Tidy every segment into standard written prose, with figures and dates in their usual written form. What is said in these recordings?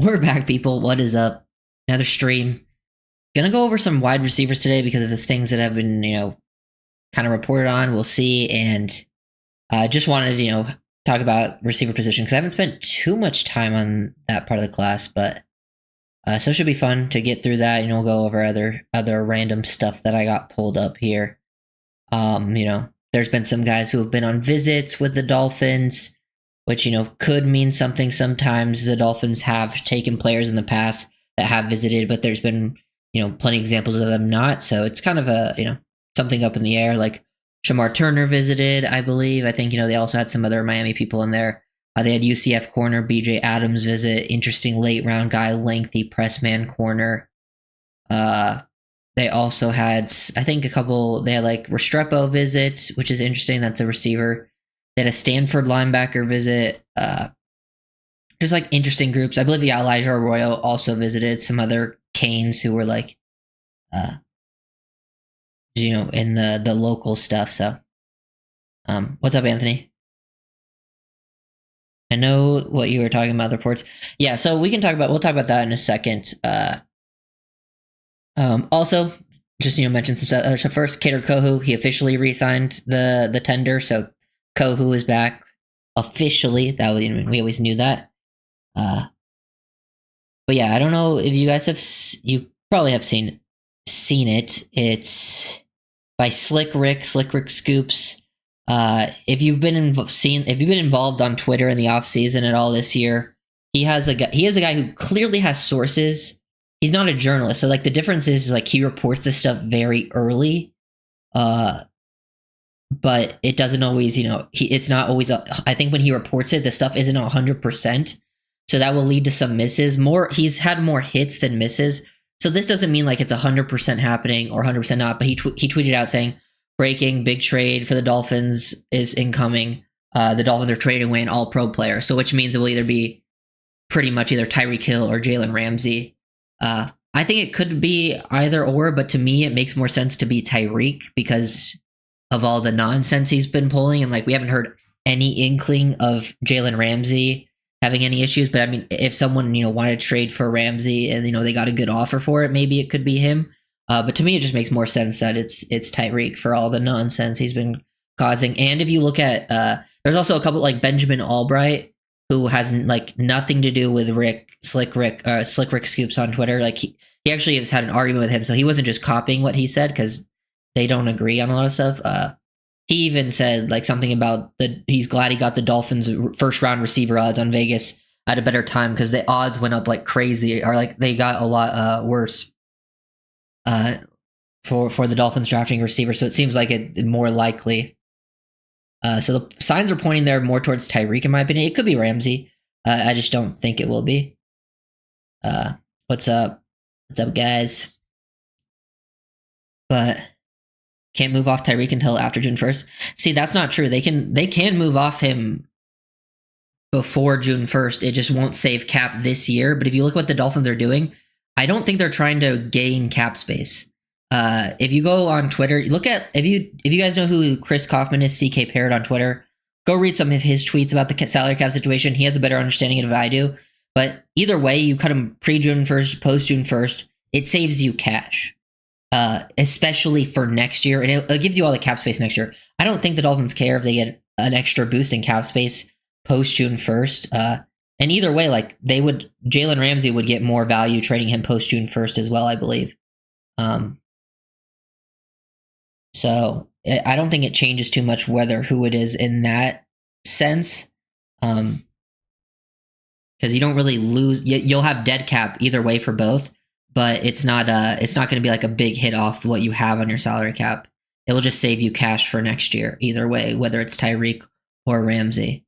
We're back, people. What is up? Another stream. Gonna go over some wide receivers today because of the things that have been, kind of reported on. We'll see, and just wanted to, talk about receiver position because I haven't spent too much time on that part of the class, but so it should be fun to get through that. We'll go over other random stuff that I got pulled up here. There's been some guys who have been on visits with the Dolphins, which, could mean something sometimes. The Dolphins have taken players in the past that have visited, but there's been, plenty of examples of them not. So it's kind of a, something up in the air. Like Shamar Turner visited, I believe. I think, they also had some other Miami people in there. They had UCF corner BJ Adams visit. Interesting late round guy, lengthy press man corner. They also had, I think, they had like Restrepo visit, which is interesting. That's a receiver. They had a Stanford linebacker visit. Just like interesting groups. I believe Elijah Arroyo also visited. Some other Canes who were like, in the local stuff. So, what's up, Anthony? I know what you were talking about, the reports. Yeah, so we'll talk about that in a second. Also, just mention some stuff. So first, Kader Kohu, he officially re-signed the tender. So Kohu is back officially. That we always knew that. But yeah, I don't know if you guys you probably have seen it. It's by Slick Rick Scoops. If you've been involved on Twitter in the off season at all this year, he is a guy who clearly has sources. He's not a journalist, so like the difference is like he reports this stuff very early, but it doesn't always, it's not always. I think when he reports it, the stuff isn't 100%, so that will lead to some misses. He's had more hits than misses, so this doesn't mean like it's 100% happening or 100% not. But he tweeted out saying, "Breaking big trade for the Dolphins is incoming. The Dolphins are trading away an All-Pro player, so which means it will either be pretty much either Tyreek Hill or Jalen Ramsey." I think it could be either or, but to me, it makes more sense to be Tyreek because of all the nonsense he's been pulling. And like, we haven't heard any inkling of Jalen Ramsey having any issues. But I mean, if someone, wanted to trade for Ramsey and, they got a good offer for it, maybe it could be him. But to me, it just makes more sense that it's Tyreek for all the nonsense he's been causing. And if you look at, there's also a couple like Benjamin Albright, who has like nothing to do with Slick Rick Scoops on Twitter. Like he actually has had an argument with him, so he wasn't just copying what he said because they don't agree on a lot of stuff. He even said like something about he's glad he got the Dolphins first round receiver odds on Vegas at a better time because the odds went up like crazy, or like they got a lot worse for the Dolphins drafting receiver. So it seems like it more likely. So the signs are pointing there more towards Tyreek, in my opinion. It could be Ramsey. I just don't think it will be. What's up? What's up, guys? But can't move off Tyreek until after June 1st. See, that's not true. They can move off him before June 1st. It just won't save cap this year. But if you look what the Dolphins are doing, I don't think they're trying to gain cap space. If you go on Twitter, look at if you guys know who Chris Kaufman is, CK Parrott on Twitter, go read some of his tweets about the salary cap situation. He has a better understanding of it than I do. But either way, you cut him pre-June 1st, post-June 1st, it saves you cash, especially for next year. And it gives you all the cap space next year. I don't think the Dolphins care if they get an extra boost in cap space post-June 1st. And either way, like Jalen Ramsey would get more value trading him post-June 1st as well, I believe. So I don't think it changes too much who it is in that sense. Because you don't really lose. You'll have dead cap either way for both, but it's not going to be like a big hit off what you have on your salary cap. It will just save you cash for next year either way, whether it's Tyreek or Ramsey.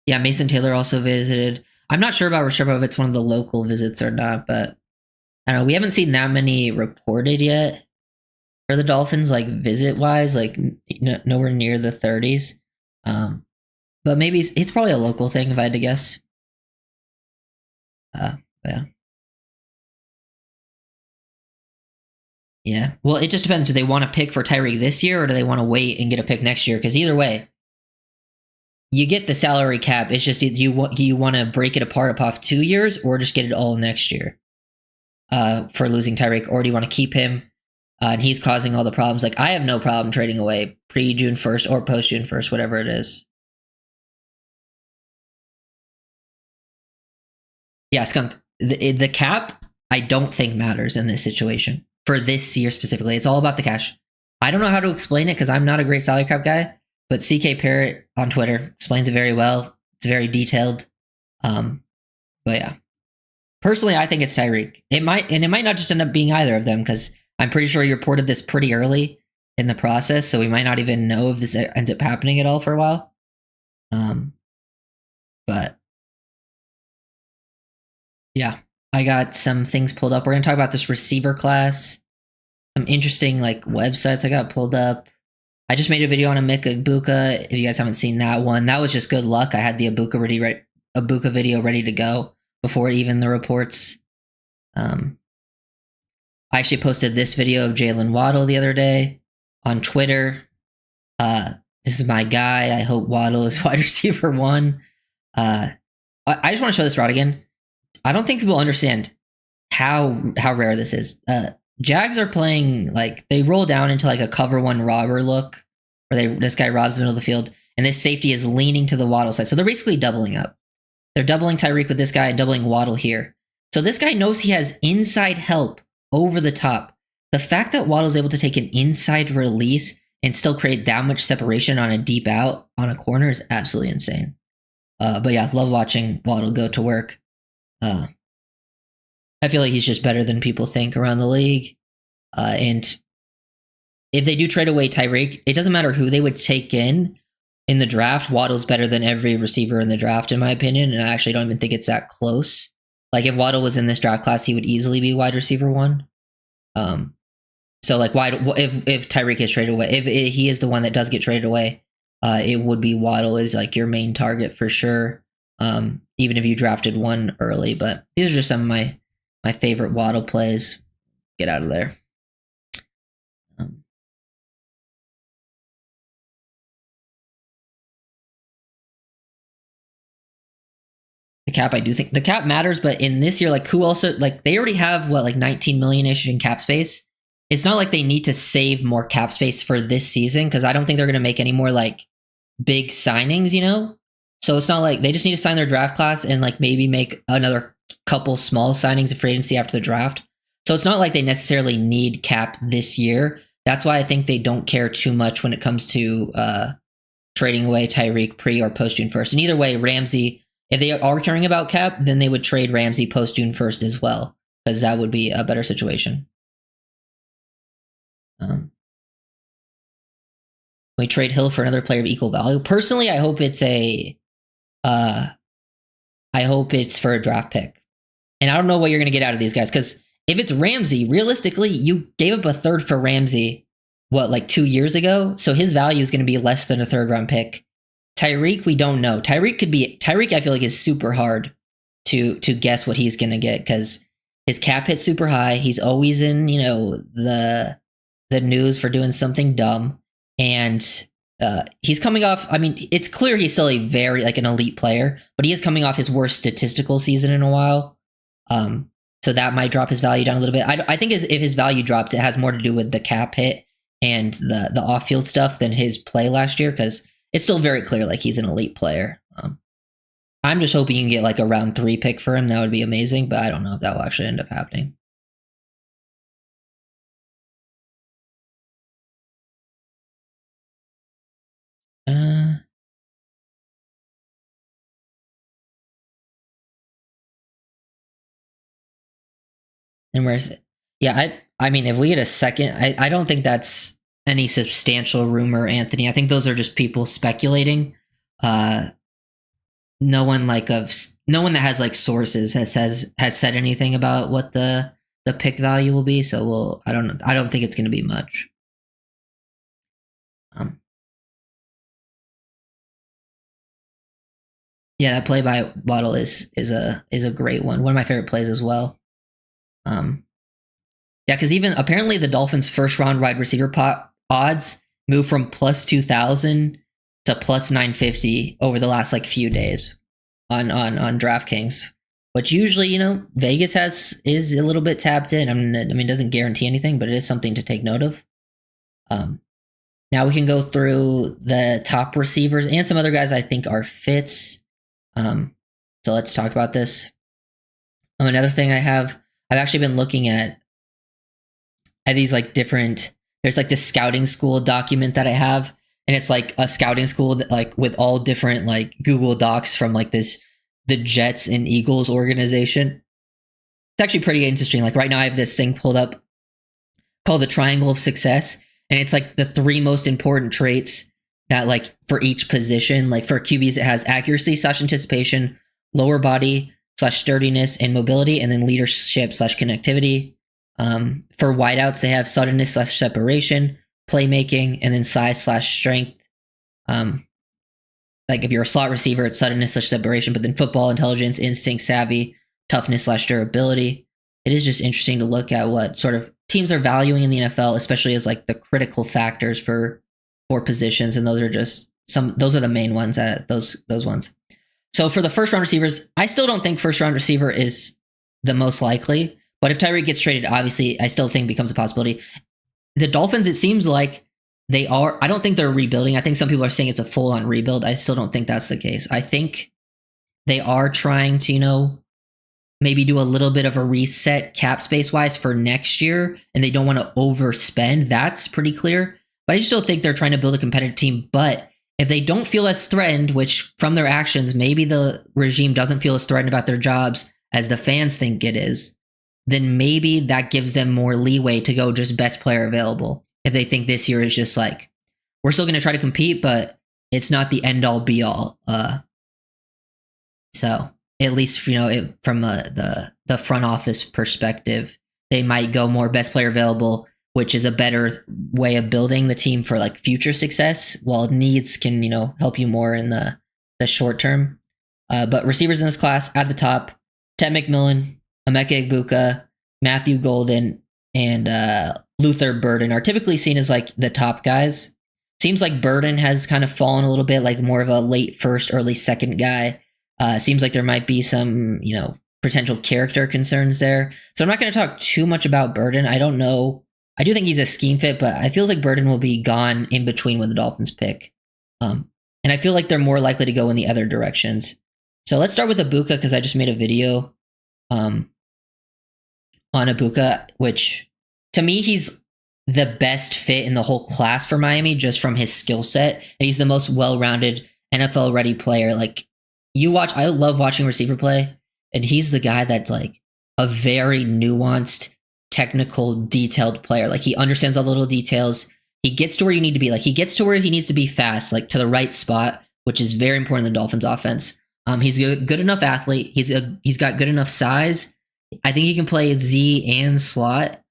Yeah, Mason Taylor also visited. I'm not sure about Restrepo if it's one of the local visits or not, but I don't know. We haven't seen that many reported yet for the Dolphins, like visit-wise, like nowhere near the 30s. But maybe it's probably a local thing if I had to guess. Yeah. Yeah. Well, it just depends. Do they want to pick for Tyreek this year or do they want to wait and get a pick next year? Because either way, you get the salary cap. It's just you want to break it apart off 2 years or just get it all next year for losing Tyreek, or do you want to keep him? And he's causing all the problems. Like, I have no problem trading away pre-June 1st or post-June 1st, whatever it is. Yeah, Skunk. The cap, I don't think matters in this situation for this year specifically. It's all about the cash. I don't know how to explain it because I'm not a great salary cap guy, but CK Parrott on Twitter explains it very well. It's very detailed. But yeah, personally, I think it's Tyreek. It might not just end up being either of them because I'm pretty sure he reported this pretty early in the process, so we might not even know if this ends up happening at all for a while. But yeah, I got some things pulled up. We're gonna talk about this receiver class. Some interesting like websites I got pulled up. I just made a video on Emeka Egbuka. If you guys haven't seen that one, that was just good luck. I had the Egbuka video ready to go before even the reports. I actually posted this video of Jaylen Waddle the other day on Twitter. This is my guy. I hope Waddle is wide receiver 1. I just want to show this route again. I don't think people understand how rare this is. Jags are playing like they roll down into like a cover 1 robber look, where this guy robs the middle of the field, and this safety is leaning to the Waddle side. So they're basically doubling up. They're doubling Tyreek with this guy and doubling Waddle here. So this guy knows he has inside help over the top. The fact that Waddle's able to take an inside release and still create that much separation on a deep out on a corner is absolutely insane. But yeah, love watching Waddle go to work. I feel like he's just better than people think around the league. And if they do trade away Tyreek, it doesn't matter who they would take in the draft. Waddle's better than every receiver in the draft, in my opinion. And I actually don't even think it's that close. Like, if Waddle was in this draft class, he would easily be wide receiver 1. So like, if Tyreek is traded away, if he is the one that does get traded away, it would be Waddle is like your main target for sure. Even if you drafted one early, but these are just some of my favorite Waddle plays. Get out of there. The cap, I do think the cap matters, but in this year, like, who also, like, they already have what, like 19 million-ish in cap space. It's not like they need to save more cap space for this season, because I don't think they're going to make any more like big signings, you know? So it's not like they just need to sign their draft class and like maybe make another couple small signings of free agency after the draft. So it's not like they necessarily need cap this year. That's why I think they don't care too much when it comes to trading away Tyreek pre or post June 1st. And either way, Ramsey, if they are caring about cap, then they would trade Ramsey post June 1st as well, because that would be a better situation. We trade Hill for another player of equal value. Personally, I hope it's for a draft pick. And I don't know what you're going to get out of these guys, because if it's Ramsey, realistically, you gave up a third for Ramsey, like 2 years ago? So his value is going to be less than a third round pick. Tyreek, we don't know. Tyreek, I feel like, is super hard to guess what he's going to get, because his cap hit's super high. He's always in, the news for doing something dumb. And he's coming off, I mean, it's clear he's still a very, like, an elite player, but he is coming off his worst statistical season in a while. So that might drop his value down a little bit. I think if his value dropped, it has more to do with the cap hit and the off-field stuff than his play last year, because it's still very clear, like, he's an elite player. I'm just hoping you can get, like, a round 3 pick for him. That would be amazing, but I don't know if that will actually end up happening. And where's it? Yeah, I mean, if we get a second, I don't think that's any substantial rumor, Anthony. I think those are just people speculating. No one that has like sources has said anything about what the pick value will be. So I don't think it's going to be much. Yeah, that play by Waddle is a great one. One of my favorite plays as well. Yeah, because even apparently the Dolphins' first round wide receiver odds moved from plus 2,000 to plus 950 over the last like few days on DraftKings, which usually, you know, Vegas is a little bit tapped in. I mean, doesn't guarantee anything, but it is something to take note of. Now we can go through the top receivers and some other guys I think are fits. So let's talk about this. Another thing I've actually been looking at these like different, there's like this scouting school document that I have, and it's like a scouting school that like with all different like Google Docs from like the Jets and Eagles organization. It's actually pretty interesting. Like right now I have this thing pulled up called the Triangle of Success, and it's like the 3 most important traits that like for each position. Like for QBs, it has accuracy / anticipation, lower body / sturdiness and mobility, and then leadership / connectivity. For wideouts, they have suddenness / separation, playmaking, and then size / strength. Like if you're a slot receiver, it's suddenness / separation, but then football intelligence, instinct, savvy, toughness / durability. It is just interesting to look at what sort of teams are valuing in the NFL, especially as like the critical factors for positions, and those are the main ones at those ones. So for the first round receivers, I still don't think first round receiver is the most likely, but if Tyreek gets traded, obviously I still think it becomes a possibility. The Dolphins, it seems like they are, I don't think they're rebuilding. I think some people are saying it's a full on rebuild. I still don't think that's the case. I think they are trying to, you know, maybe do a little bit of a reset cap space wise for next year, and they don't want to overspend. That's pretty clear. But I still think they're trying to build a competitive team. But if they don't feel as threatened, which from their actions, maybe the regime doesn't feel as threatened about their jobs as the fans think it is, then maybe that gives them more leeway to go just best player available. If they think this year is just like, we're still going to try to compete, but it's not the end all be all. So at least, you know, from the front office perspective, they might go more best player available, which is a better way of building the team for like future success, while needs can, you know, help you more in the short term. But receivers in this class at the top, Ted McMillan, Emeka Egbuka, Matthew Golden, and Luther Burden are typically seen as like the top guys. Seems like Burden has kind of fallen a little bit, like more of a late first, early second guy. Seems like there might be some, you know, potential character concerns there. So I'm not going to talk too much about Burden. I don't know. I do think he's a scheme fit, but I feel like Burden will be gone in between when the Dolphins pick. And I feel like they're more likely to go in the other directions. So let's start with Egbuka, because I just made a video on Egbuka, which to me, he's the best fit in the whole class for Miami, just from his skill set. And he's the most well-rounded NFL ready player. Like I love watching receiver play, and he's the guy that's like a very nuanced, technical, detailed player. Like he understands all the little details. He gets to where you need to be. Like he gets to where he needs to be fast, like to the right spot, which is very important in the Dolphins offense. He's a good enough athlete. He's got good enough size. I think he can play Z and slot.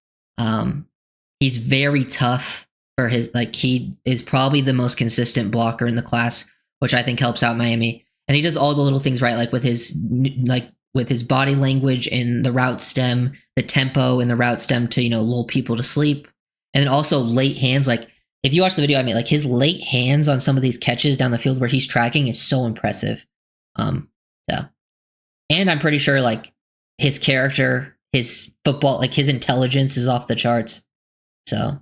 He's very tough for his, like he is probably the most consistent blocker in the class, which I think helps out Miami. And he does all the little things right, like with his body language and the route stem, the tempo and the route stem to, you know, lull people to sleep. And then also late hands. Like if you watch the video I made, like his late hands on some of these catches down the field where he's tracking is so impressive. So, and I'm pretty sure like his character, his football, like his intelligence is off the charts. So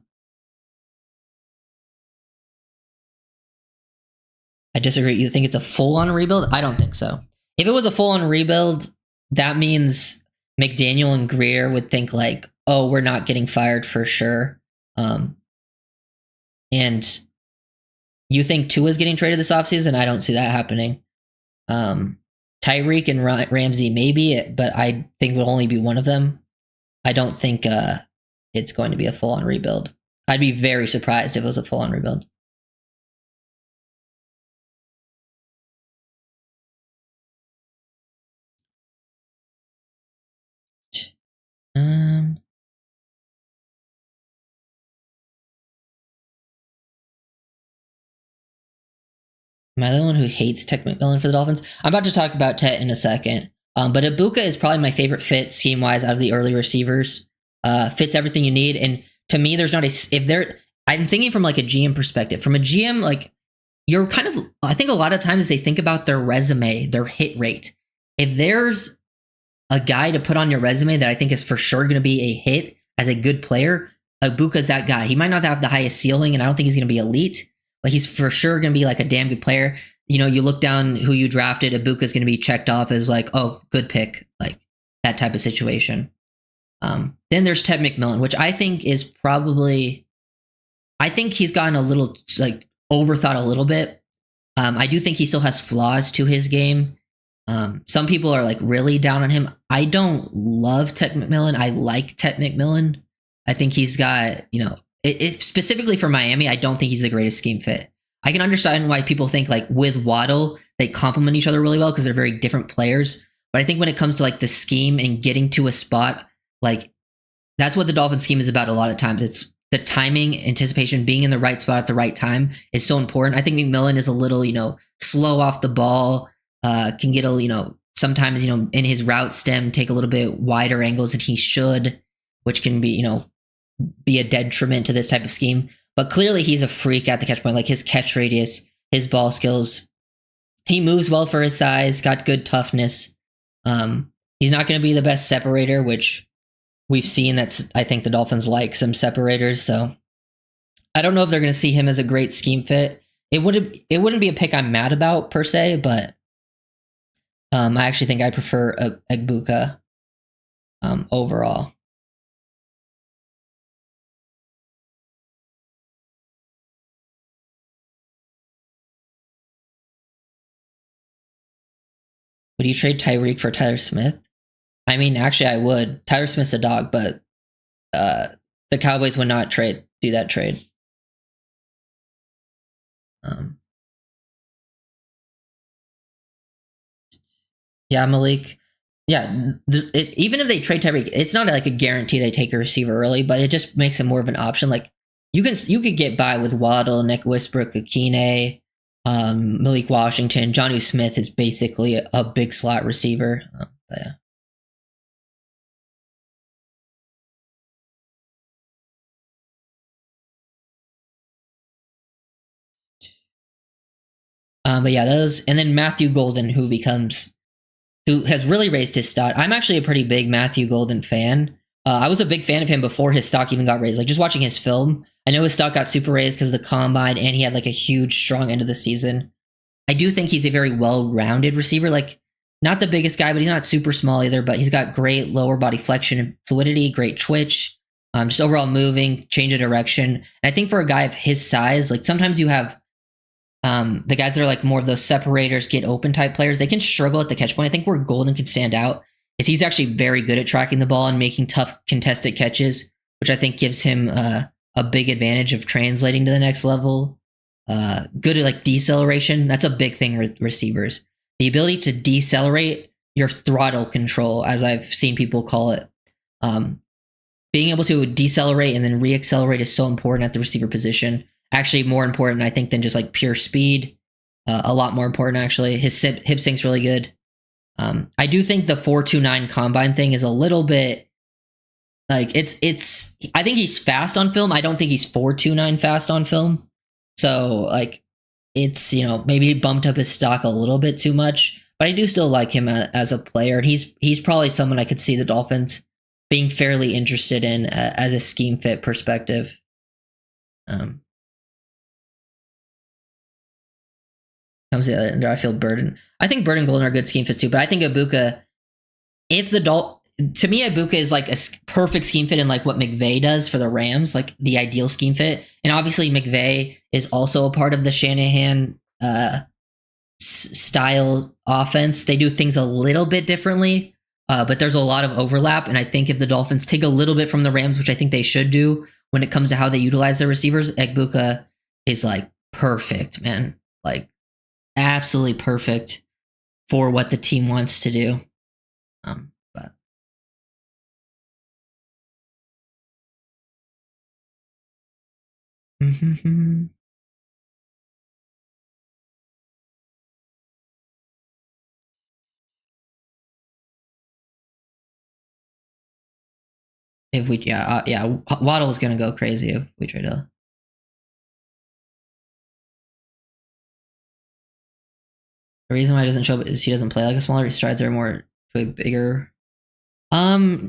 I disagree. You think it's a full-on rebuild? I don't think so. If it was a full-on rebuild, that means McDaniel and Greer would think like, oh, we're not getting fired for sure. And you think Tua's getting traded this offseason? I don't see that happening. Tyreek and Ramsey maybe, but I think it will only be one of them. I don't think it's going to be a full-on rebuild. I'd be very surprised if it was a full-on rebuild. Am I the one who hates Ted McMillan for the Dolphins? I'm about to talk about Ted in a second. But Egbuka is probably my favorite fit scheme-wise out of the early receivers. Fits everything you need. And to me, there's not I'm thinking from like a GM perspective. From a GM, like you're kind of, I think a lot of times they think about their resume, their hit rate. If there's a guy to put on your resume that I think is for sure going to be a hit as a good player, Ibuka's that guy. He might not have the highest ceiling, and I don't think he's going to be elite, but he's for sure going to be like a damn good player. You know, you look down who you drafted, Ibuka's going to be checked off as like, oh, good pick, like that type of situation. Then there's Ted McMillan, which I think is probably, I think he's gotten a little like overthought a little bit. I do think he still has flaws to his game. Some people are like really down on him. I don't love Ted McMillan. I like Ted McMillan. I think he's got, you know, specifically for Miami, I don't think he's the greatest scheme fit. I can understand why people think like with Waddle, they complement each other really well because they're very different players. But I think when it comes to like the scheme and getting to a spot, like that's what the Dolphins scheme is about a lot of times. It's the timing, anticipation, being in the right spot at the right time is so important. I think McMillan is a little, you know, slow off the ball, can get a, you know, sometimes, you know, in his route stem, take a little bit wider angles than he should, which can be, you know, be a detriment to this type of scheme. But clearly he's a freak at the catch point, like his catch radius, his ball skills. He moves well for his size, got good toughness. He's not going to be the best separator, which we've seen. That's, I think the Dolphins like some separators. So I don't know if they're going to see him as a great scheme fit. It wouldn't be a pick I'm mad about per se, but I actually think I prefer Egbuka overall. Would you trade Tyreek for Tyler Smith? I mean, actually, I would. Tyler Smith's a dog, but the Cowboys would not do that trade. Yeah, Malik. Yeah, even if they trade Tyreek, it's not like a guarantee they take a receiver early, but it just makes it more of an option. Like you could get by with Waddle, Nick Westbrook, Akine, Malik Washington. Jonnu Smith is basically a big slot receiver. Yeah. But yeah, those, and then Matthew Golden, who has really raised his stock. I'm actually a pretty big Matthew Golden fan. I was a big fan of him before his stock even got raised. Like just watching his film, I know his stock got super raised because of the combine, and he had like a huge, strong end of the season. I do think he's a very well-rounded receiver. Like not the biggest guy, but he's not super small either. But he's got great lower body flexion and fluidity, great twitch, just overall moving, change of direction. And I think for a guy of his size, like sometimes you have the guys that are like more of those separators, get open type players, they can struggle at the catch point. I think where Golden can stand out is he's actually very good at tracking the ball and making tough contested catches, which I think gives him a big advantage of translating to the next level. Good at like deceleration. That's a big thing with receivers. The ability to decelerate your throttle control, as I've seen people call it. Being able to decelerate and then reaccelerate is so important at the receiver position. Actually, more important, I think, than just like pure speed. A lot more important, actually. His hip sync's really good. I do think the 4.29 combine thing is a little bit like it's. I think he's fast on film. I don't think he's 4.29 fast on film. So like, it's, you know, maybe he bumped up his stock a little bit too much. But I do still like him as a player, and he's probably someone I could see the Dolphins being fairly interested in as a scheme fit perspective. Comes the other end. I feel Bird. I think Bird and Golden are good scheme fits too, but I think Ibuka, if the to me, Ibuka is like a perfect scheme fit in like what McVay does for the Rams, like the ideal scheme fit. And obviously McVay is also a part of the Shanahan style offense. They do things a little bit differently, but there's a lot of overlap. And I think if the Dolphins take a little bit from the Rams, which I think they should do when it comes to how they utilize their receivers, Ibuka is like perfect, man. Like absolutely perfect for what the team wants to do. But if we, yeah, Waddle is gonna go crazy if we trade a The reason why it doesn't show up is he doesn't play like a smaller. His strides are more to a bigger. I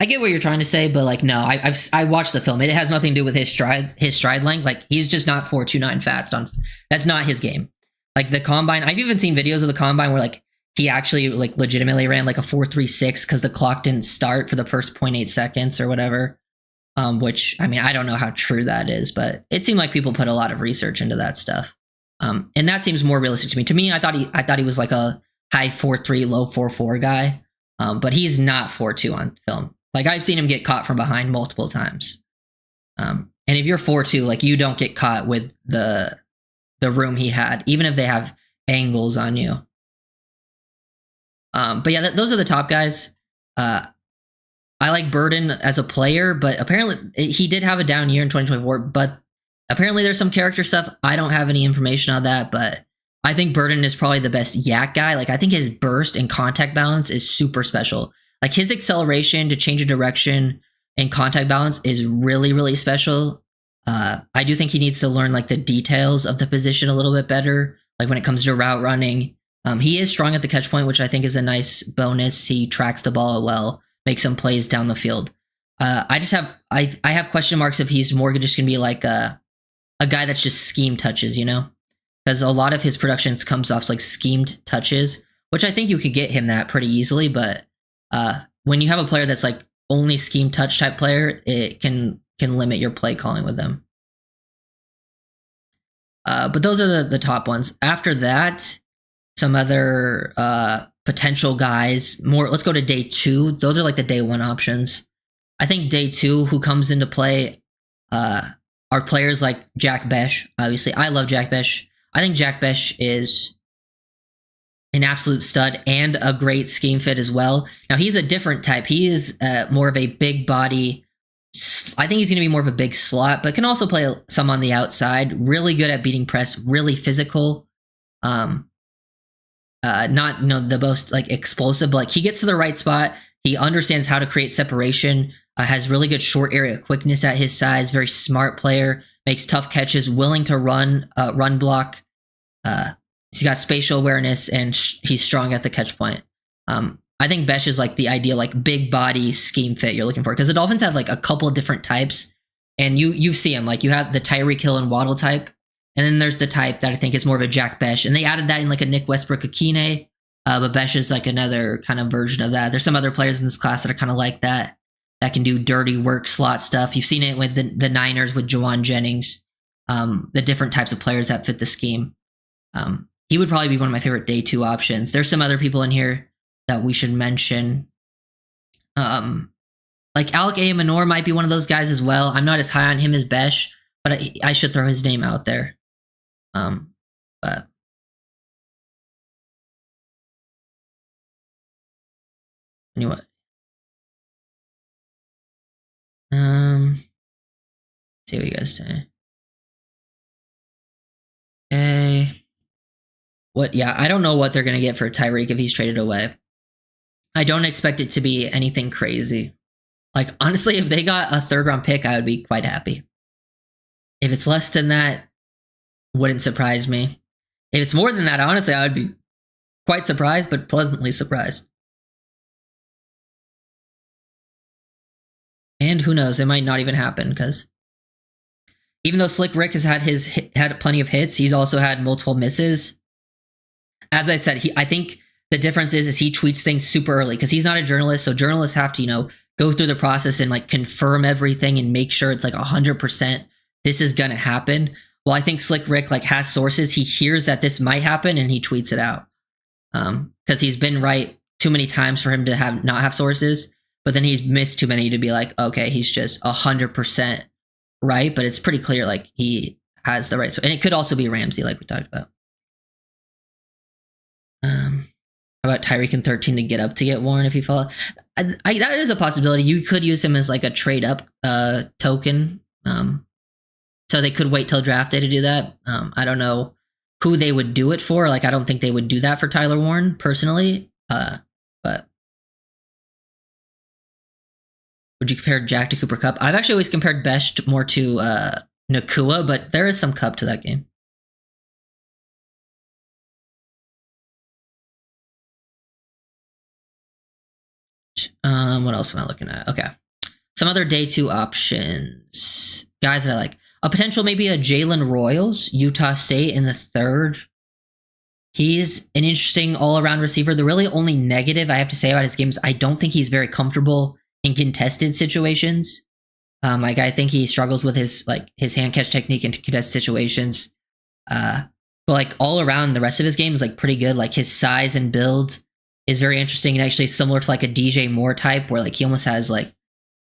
get what you're trying to say, but like no, I watched the film. It has nothing to do with his stride length. Like he's just not 4.29 fast on. That's not his game. Like the combine, I've even seen videos of the combine where like he actually like legitimately ran like a 4.36 because the clock didn't start for the first 0.8 seconds or whatever. Which I mean I don't know how true that is, but it seemed like people put a lot of research into that stuff. And that seems more realistic to me. To me, I thought he was like a high 4.3, low 4.4 guy. But he's not 4.2 on film. Like I've seen him get caught from behind multiple times. And if you're 4.2, like you don't get caught with the room he had, even if they have angles on you. But yeah, those are the top guys. I like Burden as a player, but apparently he did have a down year in 2024. But apparently there's some character stuff. I don't have any information on that, but I think Burden is probably the best yak guy. Like I think his burst and contact balance is super special. Like his acceleration to change a direction and contact balance is really, really special. I do think he needs to learn like the details of the position a little bit better. Like when it comes to route running, he is strong at the catch point, which I think is a nice bonus. He tracks the ball well, makes some plays down the field. I have question marks if he's more just gonna be like a guy that's just scheme touches, you know? Because a lot of his productions comes off like schemed touches, which I think you could get him that pretty easily. But when you have a player that's like only scheme touch type player, it can limit your play calling with them. But those are the top ones. After that, some other potential guys. More. Let's go to day 2. Those are like the day 1 options. I think day 2, who comes into play, are players like Jack Besh. Obviously, I love Jack Besh. I think Jack Besh is an absolute stud and a great scheme fit as well. Now, he's a different type. He is more of a big body. I think he's going to be more of a big slot, but can also play some on the outside. Really good at beating press, really physical. Not the most like explosive, but like he gets to the right spot. He understands how to create separation. Has really good short area quickness at his size. Very smart player. Makes tough catches. Willing to run block. He's got spatial awareness and he's strong at the catch point. I think Besh is like the ideal like big body scheme fit you're looking for, because the Dolphins have like a couple of different types, and you see them. Like you have the Tyreek Hill and Waddle type, and then there's the type that I think is more of a Jack Besh, and they added that in like a Nick Westbrook Akine. But Besh is like another kind of version of that. There's some other players in this class that are kind of like that can do dirty work slot stuff. You've seen it with the Niners with Jawan Jennings, the different types of players that fit the scheme. He would probably be one of my favorite day 2 options. There's some other people in here that we should mention. Like Alec Manor might be one of those guys as well. I'm not as high on him as Besh, but I should throw his name out there. But anyway. See what you guys say. Okay. Yeah, I don't know what they're going to get for Tyreek if he's traded away. I don't expect it to be anything crazy. Like, honestly, if they got a 3rd round pick, I would be quite happy. If it's less than that, wouldn't surprise me. If it's more than that, honestly, I would be quite surprised, but pleasantly surprised. And who knows, it might not even happen, because even though Slick Rick has had plenty of hits, he's also had multiple misses. As I said, I think the difference is he tweets things super early, because he's not a journalist. So journalists have to, go through the process and like confirm everything and make sure it's like 100% this is going to happen. Well, I think Slick Rick like has sources. He hears that this might happen and he tweets it out. Because he's been right too many times for him to not have sources, but then he's missed too many to be like, okay, he's just 100% right. But it's pretty clear like he has the right. And it could also be Ramsey, like we talked about. How about Tyreek in 13 to get up to get Warren if he fell? That is a possibility. You could use him as like a trade up token. So they could wait till draft day to do that. I don't know who they would do it for. Like, I don't think they would do that for Tyler Warren personally. But would you compare Jack to Cooper Kupp? I've actually always compared Besh more to Nakua, but there is some Kupp to that game. What else am I looking at? Okay. Some other day 2 options. Guys that I like. A potential maybe a Jalen Royals, Utah State in the 3rd. He's an interesting all-around receiver. The really only negative I have to say about his game is I don't think he's very comfortable in contested situations. I think he struggles with his hand catch technique in contested situations. But like all around, the rest of his game is like pretty good. Like his size and build is very interesting and actually similar to like a DJ Moore type, where like he almost has like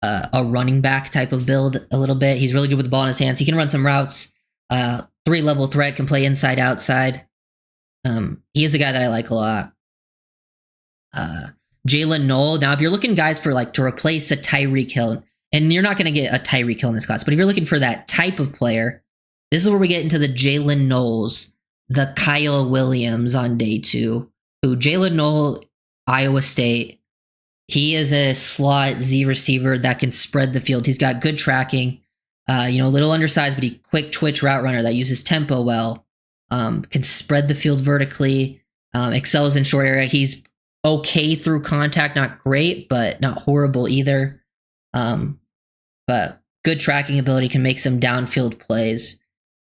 a running back type of build a little bit. He's really good with the ball in his hands. He can run some routes. 3-level threat, can play inside, outside. He is a guy that I like a lot. Jaylen Waddle. Now, if you're looking, guys, for like to replace a Tyreek Hill, and you're not going to get a Tyreek Hill in this class, but if you're looking for that type of player, this is where we get into the Jaylen Knowles, the Kyle Williams on day 2. Who Jaylen Waddle, Iowa State. He is a slot Z receiver that can spread the field. He's got good tracking. A little undersized, but he quick twitch route runner that uses tempo well. Can spread the field vertically. Excels in short area. He's okay through contact, not great, but not horrible either. But good tracking ability, can make some downfield plays.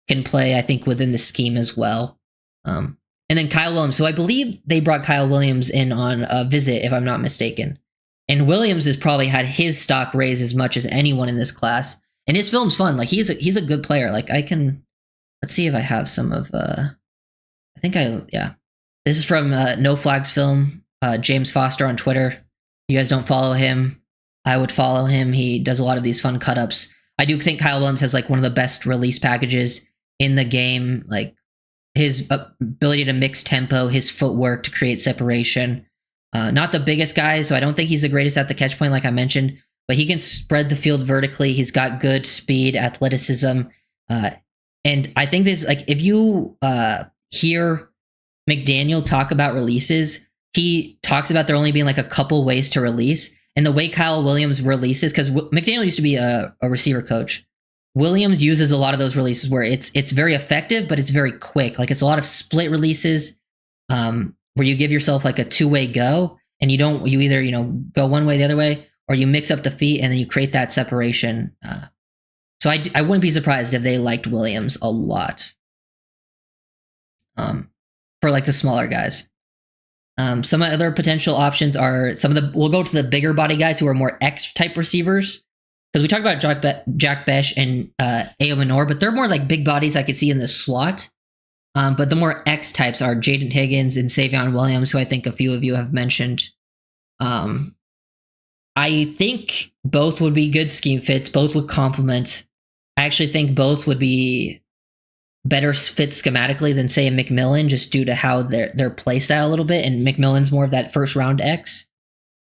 Can play, I think, within the scheme as well. And then Kyle Williams. So I believe they brought Kyle Williams in on a visit, if I'm not mistaken. And Williams has probably had his stock raised as much as anyone in this class. And his film's fun. Like he's a good player. Like let's see if I have some of This is from No Flags Film, James Foster on Twitter. If you guys don't follow him, I would follow him. He does a lot of these fun cut-ups. I do think Kyle Williams has like one of the best release packages in the game. Like his ability to mix tempo, his footwork to create separation. Not the biggest guy, so I don't think he's the greatest at the catch point, like I mentioned, but he can spread the field vertically. He's got good speed, athleticism. And I think this, like, if you hear McDaniel talk about releases, he talks about there only being like a couple ways to release. And the way Kyle Williams releases, because McDaniel used to be a receiver coach, Williams uses a lot of those releases where it's very effective, but it's very quick. Like it's a lot of split releases. Where you give yourself like a 2-way go, and you either go one way the other way, or you mix up the feet and then you create that separation. So I wouldn't be surprised if they liked Williams a lot. For like the smaller guys. Some other potential options are we'll go to the bigger body guys who are more X type receivers, because we talked about Jack Besh and Ao Minor, but they're more like big bodies I could see in the slot. But the more X types are Jaden Higgins and Savion Williams, who I think a few of you have mentioned. I think both would be good scheme fits. Both would complement. I actually think both would be better fit schematically than, say, a McMillan, just due to how their play style a little bit. And McMillan's more of that first round X.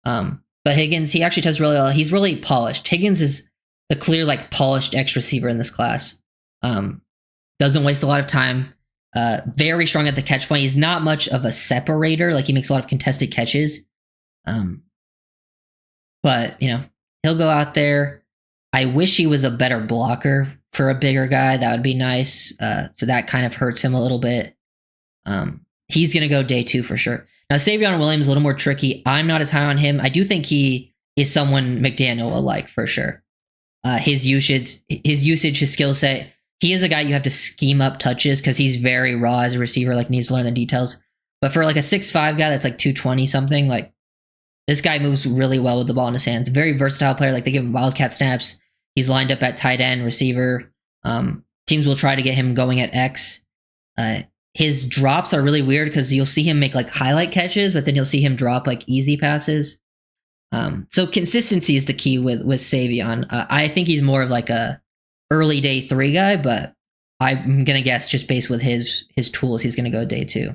But Higgins, he actually does really well. He's really polished. Higgins is the clear, like, polished X receiver in this class. Doesn't waste a lot of time. Very strong at the catch point. He's not much of a separator. Like, he makes a lot of contested catches. But, he'll go out there. I wish he was a better blocker for a bigger guy. That would be nice. So that kind of hurts him a little bit. He's going to go day 2 for sure. Now, Savion Williams is a little more tricky. I'm not as high on him. I do think he is someone McDaniel will like for sure. His usage, his skill set. He is a guy you have to scheme up touches because he's very raw as a receiver, like needs to learn the details. But for like a 6'5" guy that's like 220 something, like this guy moves really well with the ball in his hands. Very versatile player. Like they give him wildcat snaps. He's lined up at tight end, receiver. Teams will try to get him going at X. His drops are really weird because you'll see him make like highlight catches, but then you'll see him drop like easy passes. So consistency is the key with Savion. I think he's more of like a early day 3 guy, but I'm gonna guess just based with his tools, he's gonna go day 2.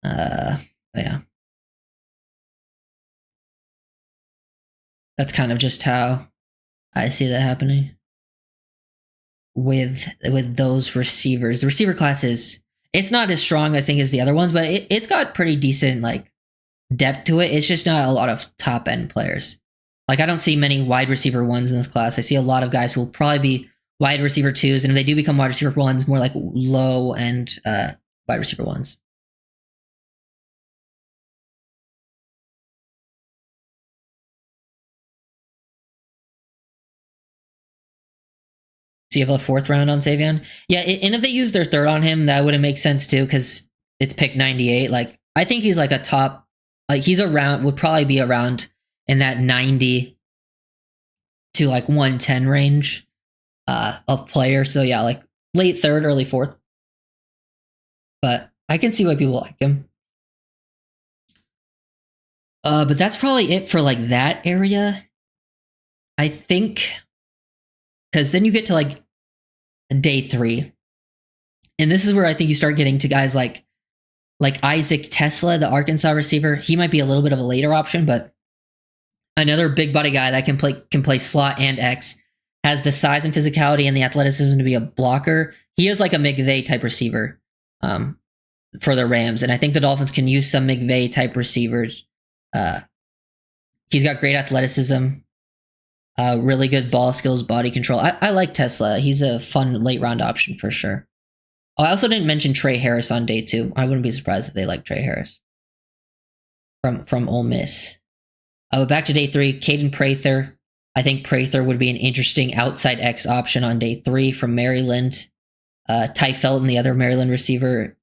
Yeah, that's kind of just how I see that happening with those receivers. The receiver class it's not as strong, I think, as the other ones, but it's got pretty decent like depth to it. It's just not a lot of top end players. Like I don't see many wide receiver 1s in this class. I see a lot of guys who will probably be wide receiver 2s, and if they do become wide receiver 1s, more like low end wide receiver 1s. So you have a 4th round on Savion. Yeah, and if they use their 3rd on him, that wouldn't make sense too, because it's pick 98. Like, I think he's like a top, like he's around, would probably be around in that 90 to like 110 range of player. So yeah, like late 3rd, early 4th. But I can see why people like him. But that's probably it for like that area. I think, because then you get to like day 3. And this is where I think you start getting to guys like Isaac Tesla, the Arkansas receiver. He might be a little bit of a later option, but another big body guy that can play slot and X, has the size and physicality and the athleticism to be a blocker. He is like a McVay type receiver for the Rams, and I think the Dolphins can use some McVay type receivers. He's got great athleticism, really good ball skills, body control. I like Tesla. He's a fun late round option for sure. Oh, I also didn't mention Trey Harris on day 2. I wouldn't be surprised if they like Trey Harris from Ole Miss. But back to day 3, Caden Prather. I think Prather would be an interesting outside X option on day 3 from Maryland. Ty Felton, the other Maryland receiver,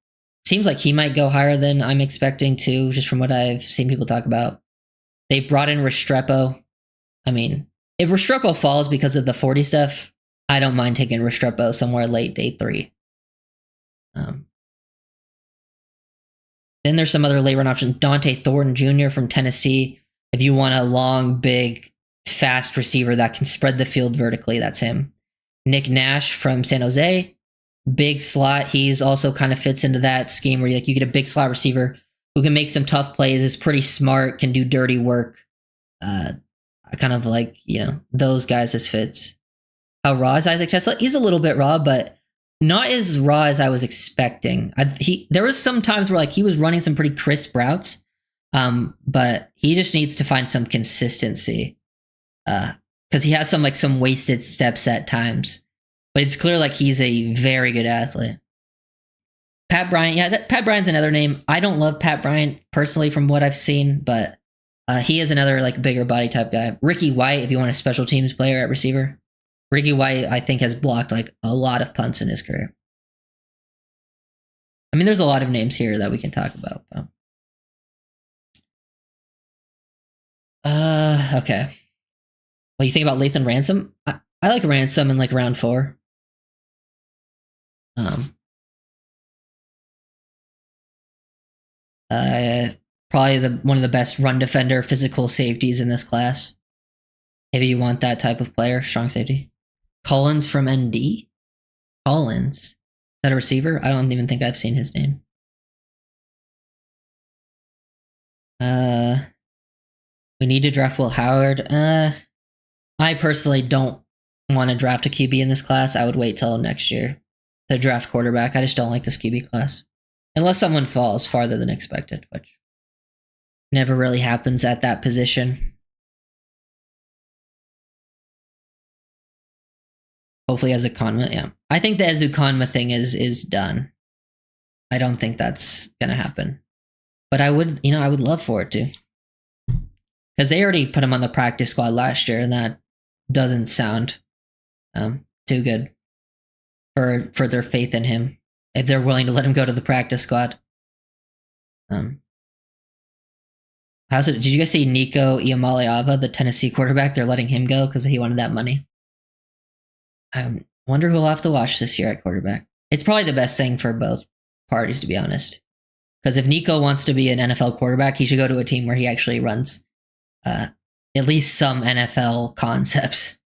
seems like he might go higher than I'm expecting to, just from what I've seen people talk about. They brought in Restrepo. I mean, if Restrepo falls because of the 40 stuff, I don't mind taking Restrepo somewhere late day 3. Then there's some other late run options. Dante Thornton Jr. from Tennessee. If you want a long, big, fast receiver that can spread the field vertically, that's him. Nick Nash from San Jose. Big slot. He's also kind of fits into that scheme where you get a big slot receiver who can make some tough plays, is pretty smart, can do dirty work. I kind of like, those guys as fits. How raw is Isaac Tesla? He's a little bit raw, but not as raw as I was expecting. There was some times where like he was running some pretty crisp routes, but he just needs to find some consistency because he has some wasted steps at times. But it's clear like he's a very good athlete. Pat Bryant, Pat Bryant's another name. I don't love Pat Bryant personally from what I've seen, but he is another like bigger body type guy. Ricky White, if you want a special teams player at receiver. Ricky White, I think, has blocked like a lot of punts in his career. I mean, there's a lot of names here that we can talk about. Okay. What do you think about Lathan Ransom? I like Ransom in like round 4. Probably one of the best run defender, physical safeties in this class. Maybe you want that type of player, strong safety. Collins from ND? Collins? Is that a receiver? I don't even think I've seen his name. We need to draft Will Howard. I personally don't want to draft a QB in this class. I would wait till next year to draft quarterback. I just don't like this QB class. Unless someone falls farther than expected, which never really happens at that position. Hopefully Ezukanma, yeah. I think the Ezukanma thing is done. I don't think that's gonna happen. But I would love for it to. Because they already put him on the practice squad last year, and that doesn't sound too good for their faith in him. If they're willing to let him go to the practice squad. Did you guys see Nico Iamaleava, the Tennessee quarterback? They're letting him go because he wanted that money. I wonder who we'll have to watch this year at quarterback. It's probably the best thing for both parties, to be honest. Because if Nico wants to be an NFL quarterback, he should go to a team where he actually runs at least some NFL concepts.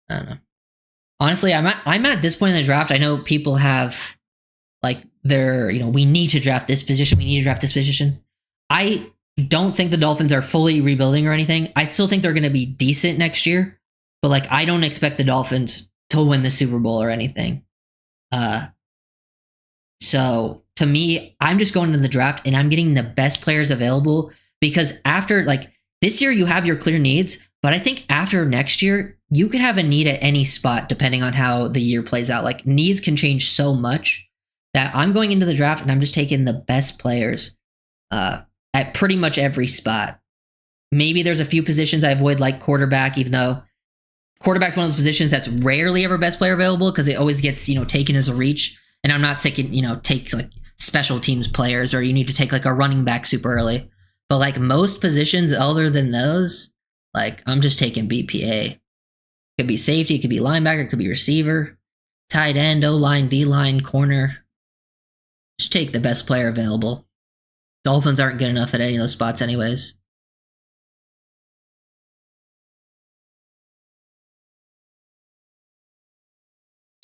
I don't know. Honestly, I'm at this point in the draft. I know people have like we need to draft this position. We need to draft this position. I don't think the Dolphins are fully rebuilding or anything. I still think they're going to be decent next year, but like I don't expect the Dolphins to win the Super Bowl or anything. So to me, I'm just going to the draft and I'm getting the best players available because after like this year you have your clear needs, but I think after next year you could have a need at any spot depending on how the year plays out. Like needs can change so much that I'm going into the draft and I'm just taking the best players at pretty much every spot. Maybe there's a few positions I avoid, like quarterback, even though quarterback's one of those positions that's rarely ever best player available because it always gets, taken as a reach. And I'm not saying, takes like special teams players or you need to take like a running back super early. But like most positions other than those, like I'm just taking BPA. Could be safety, it could be linebacker, it could be receiver, tight end, O-line, D-line, corner. Just take the best player available. Dolphins aren't good enough at any of those spots anyways.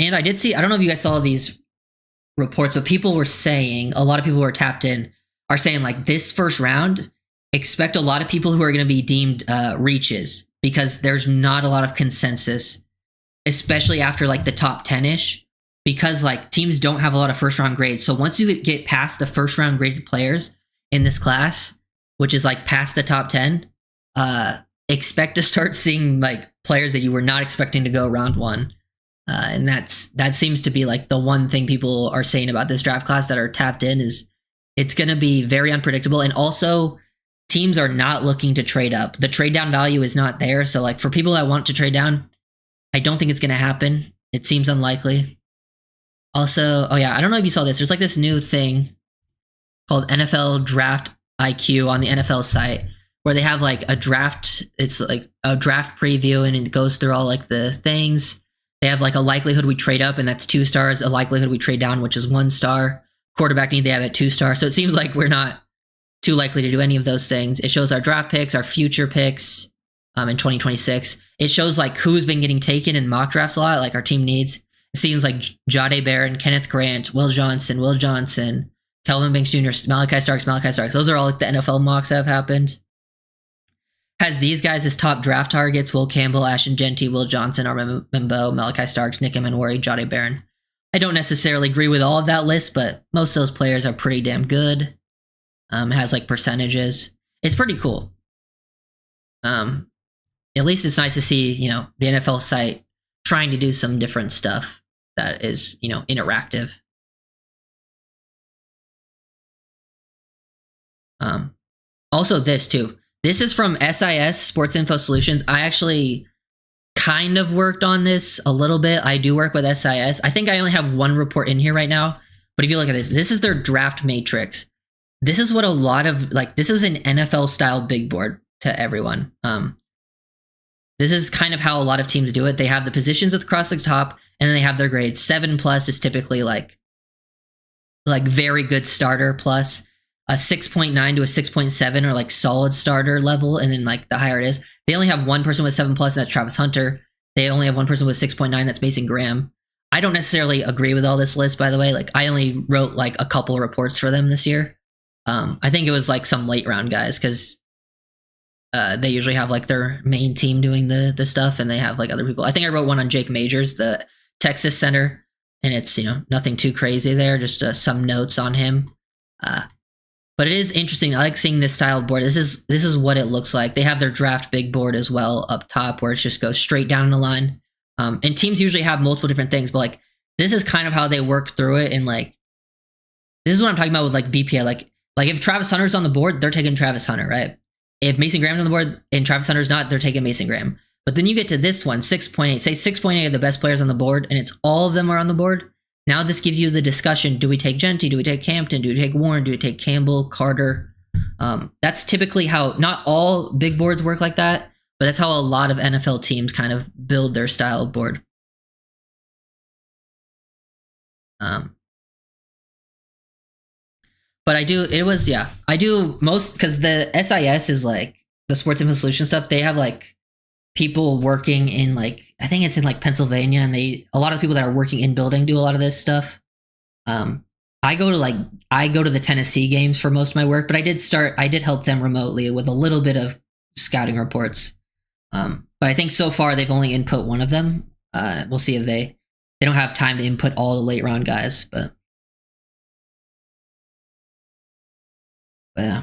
And I did see, I don't know if you guys saw these reports, but people were saying, a lot of people who are tapped in are saying like this first round, expect a lot of people who are going to be deemed reaches because there's not a lot of consensus, especially after like the top 10-ish, because like teams don't have a lot of first round grades. So once you get past the first round graded players in this class, which is like past the top 10, expect to start seeing like players that you were not expecting to go round one. And that seems to be like the one thing people are saying about this draft class that are tapped in is it's going to be very unpredictable. And also teams are not looking to trade up. The trade down value is not there. So like for people that want to trade down, I don't think it's going to happen. It seems unlikely. Also, oh yeah, I don't know if you saw this. There's like this new thing called NFL Draft IQ on the NFL site where they have like a draft. It's like a draft preview and it goes through all like the things. They have like a likelihood we trade up, and that's 2 stars. A likelihood we trade down, which is 1 star. Quarterback need they have at 2 stars. So it seems like we're not too likely to do any of those things. It shows our draft picks, our future picks in 2026. It shows like who's been getting taken in mock drafts a lot, like our team needs. It seems like Jade Barron, Kenneth Grant, Will Johnson, Kelvin Banks Jr., Malachi Starks. Those are all like the NFL mocks that have happened. Has these guys as top draft targets: Will Campbell, Ashton Genty, Will Johnson, Armando Membo, Malachi Starks, Nick Emanwari, Jade Barron. I don't necessarily agree with all of that list, but most of those players are pretty damn good. It has like percentages. It's pretty cool. At least it's nice to see, the NFL site trying to do some different stuff that is, interactive. Also this too. This is from SIS, Sports Info Solutions. I actually kind of worked on this a little bit. I do work with SIS. I think I only have one report in here right now. But if you look at this is their draft matrix. This is what a lot of, this is an NFL-style big board to everyone. This is kind of how a lot of teams do it. They have the positions across the top, and then they have their grades. 7+ is typically like very good starter plus. A 6.9 to a 6.7 are like solid starter level, and then like the higher it is. They only have one person with 7+, and that's Travis Hunter. They only have one person with 6.9, that's Mason Graham. I don't necessarily agree with all this list, by the way. Like I only wrote like a couple reports for them this year. I think it was like some late round guys because they usually have like their main team doing the stuff, and they have like other people. I think I wrote one on Jake Majors, the Texas center, and it's nothing too crazy there, just some notes on him. But it is interesting. I like seeing this style of board. This is what it looks like. They have their draft big board as well up top, where it just goes straight down the line. And teams usually have multiple different things, but like this is kind of how they work through it. And like this is what I'm talking about with like BPA. Like if Travis Hunter's on the board, they're taking Travis Hunter, right? If Mason Graham's on the board and Travis Hunter's not, they're taking Mason Graham. But then you get to this one, 6.8. Say 6.8 are the best players on the board, and it's all of them are on the board. Now this gives you the discussion. Do we take Genty? Do we take Hampton? Do we take Warren? Do we take Campbell, Carter? That's typically how, not all big boards work like that, but that's how a lot of NFL teams kind of build their style of board. But I do most, because the SIS is like the Sports Info Solution stuff. They have like people working in like, I think it's in like Pennsylvania, and a lot of the people that are working in building do a lot of this stuff. I go to the Tennessee games for most of my work, but I did help them remotely with a little bit of scouting reports. But I think so far they've only input one of them. We'll see if they don't have time to input all the late round guys, but yeah,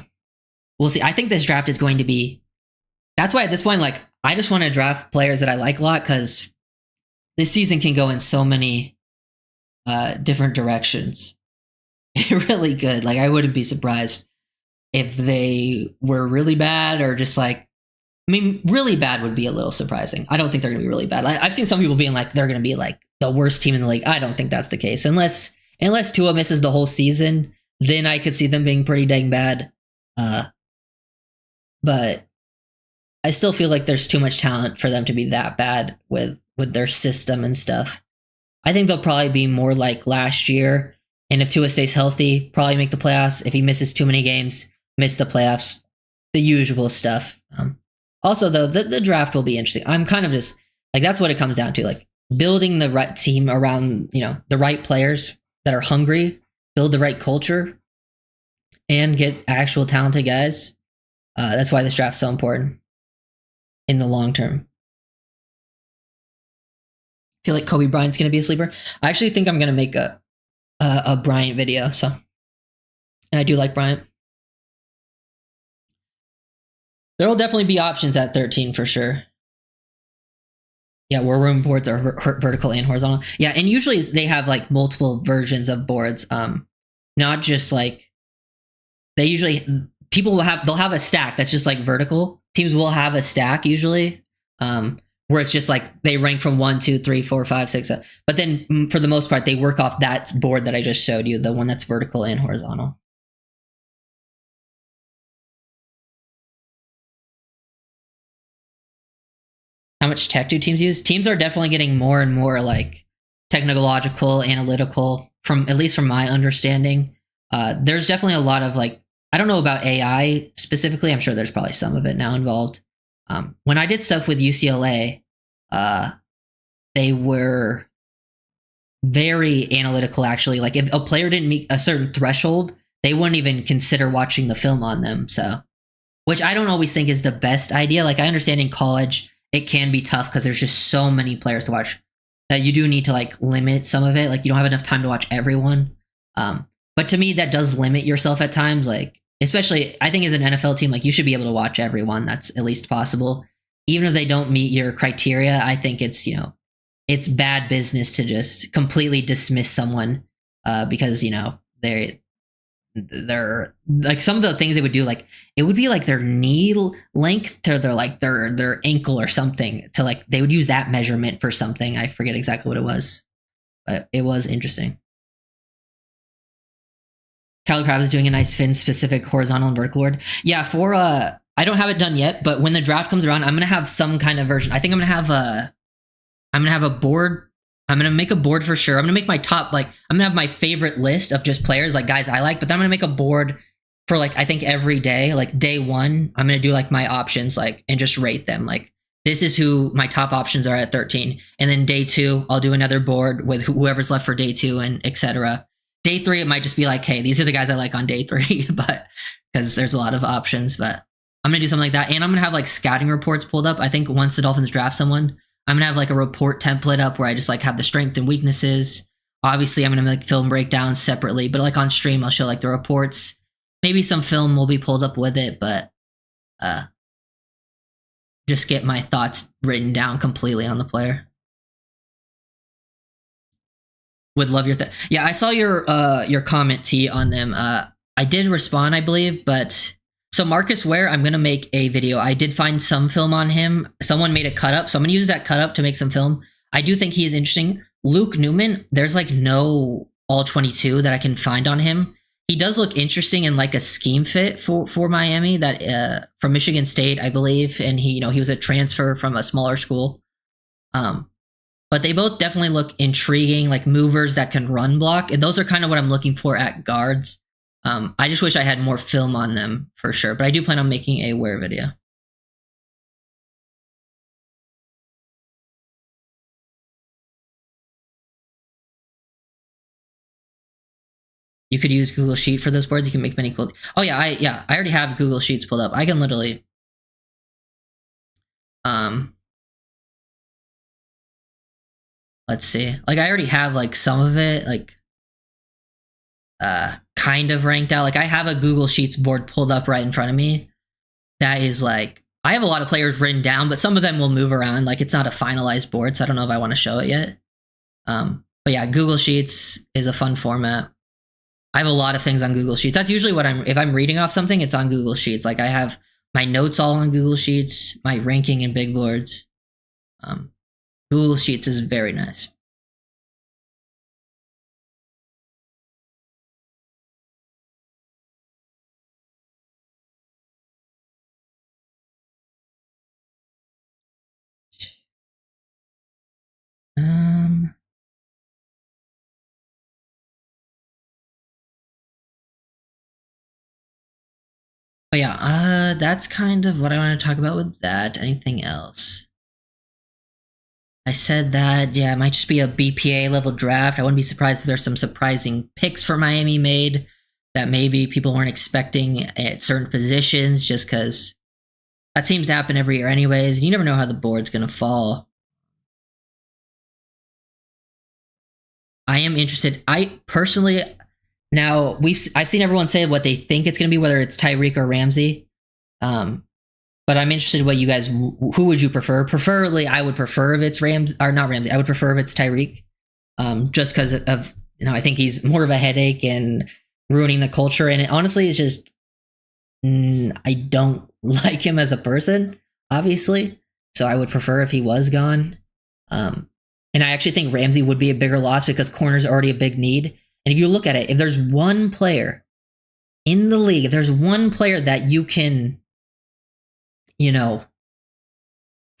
we'll see. I think this draft is going to be, that's why at this point, like, I just want to draft players that I like a lot, because this season can go in so many different directions. Really good. Like, I wouldn't be surprised. if they were really bad or just like, I mean, really bad would be a little surprising. I don't think they're going to be really bad. I've seen some people being like they're going to be like the worst team in the league. I don't think that's the case unless Tua misses the whole season. Then I could see them being pretty dang bad. But I still feel like there's too much talent for them to be that bad with their system and stuff. I think they'll probably be more like last year. And if Tua stays healthy, probably make the playoffs. If he misses too many games, miss the playoffs. The usual stuff. Also, though, the draft will be interesting. I'm kind of just like that's what it comes down to, like building the right team around the right players that are hungry, build the right culture, and get actual talented guys. That's why this draft's so important in the long term. I feel like Kobe Bryant's gonna be a sleeper. I actually think I'm gonna make a Bryant video. So, and I do like Bryant. There will definitely be options at 13 for sure. Yeah, war room boards are vertical and horizontal. Yeah, and usually they have like multiple versions of boards. Not just like they usually they'll have a stack that's just like vertical. Teams will have a stack usually, where it's just like they rank from 1, 2, 3, 4, 5, 6. But then for the most part, they work off that board that I just showed you, the one that's vertical and horizontal. How much tech do teams use? Teams are definitely getting more and more like technological, analytical, from at least from my understanding. There's definitely a lot of like, I don't know about AI specifically. I'm sure there's probably some of it now involved. When I did stuff with UCLA, they were very analytical actually. Like if a player didn't meet a certain threshold, they wouldn't even consider watching the film on them. So, which I don't always think is the best idea. Like I understand in college, it can be tough because there's just so many players to watch that you do need to like limit some of it. Like you don't have enough time to watch everyone. But to me, that does limit yourself at times. Like, especially I think as an NFL team, like you should be able to watch everyone. That's at least possible. Even if they don't meet your criteria, I think it's, it's bad business to just completely dismiss someone because, they're like some of the things they would do, like it would be like their knee length to their ankle or something, to like they would use that measurement for something. I forget exactly what it was, but it was interesting. Cal Crab is doing a nice fin specific horizontal and vertical board. Yeah, for I don't have it done yet, but when the draft comes around, I'm gonna have some kind of version. I think I'm gonna have a board. I'm going to make a board for sure. I'm going to make my top, like, I'm going to have my favorite list of just players, like guys I like, but then I'm going to make a board for like, I think every day, like day one, I'm going to do like my options, like, and just rate them. Like, this is who my top options are at 13. And then day 2, I'll do another board with whoever's left for day 2 and etc. Day 3, it might just be like, hey, these are the guys I like on day 3, but because there's a lot of options, but I'm going to do something like that. And I'm going to have like scouting reports pulled up. I think once the Dolphins draft someone, I'm going to have like a report template up where I just like have the strength and weaknesses. Obviously, I'm going to make film breakdowns separately, but like on stream, I'll show like the reports. Maybe some film will be pulled up with it, but just get my thoughts written down completely on the player. Would love your yeah, I saw your comment, T, on them. I did respond, I believe, but so Marcus Ware, I'm going to make a video. I did find some film on him. Someone made a cut up, so I'm going to use that cut up to make some film. I do think he is interesting. Luke Newman, there's like no all 22 that I can find on him. He does look interesting in like a scheme fit for Miami, that from Michigan State, I believe, and he was a transfer from a smaller school. But they both definitely look intriguing, like movers that can run block, and those are kind of what I'm looking for at guards. I just wish I had more film on them for sure, but I do plan on making a Ware video. You could use Google Sheet for those boards. You can make many cool. Oh yeah, I already have Google Sheets pulled up. I can literally, let's see. Like I already have like some of it, like, kind of ranked out. Like I have a Google Sheets board pulled up right in front of me. That is like, I have a lot of players written down, but some of them will move around. Like it's not a finalized board, so I don't know if I want to show it yet. But yeah, Google Sheets is a fun format. I have a lot of things on Google Sheets. That's usually what if I'm reading off something, it's on Google Sheets. Like I have my notes all on Google Sheets, my ranking and big boards. Google Sheets is very nice. But yeah, that's kind of what I want to talk about with that. Anything else? I said that, yeah, it might just be a BPA level draft. I wouldn't be surprised if there's some surprising picks for Miami made that maybe people weren't expecting at certain positions, just because that seems to happen every year anyways. You never know how the board's going to fall. I am interested. I personally, now I've seen everyone say what they think it's going to be, whether it's Tyreek or Ramsey. But I'm interested in what you guys, who would you prefer? Preferably, I would prefer if it's Rams, or not Ramsey. I would prefer if it's Tyreek, just because of, I think he's more of a headache and ruining the culture. And it honestly is just, I don't like him as a person, obviously. So I would prefer if he was gone. And I actually think Ramsey would be a bigger loss because corner's already a big need. And if you look at it, if there's one player in the league, if there's one player that you can,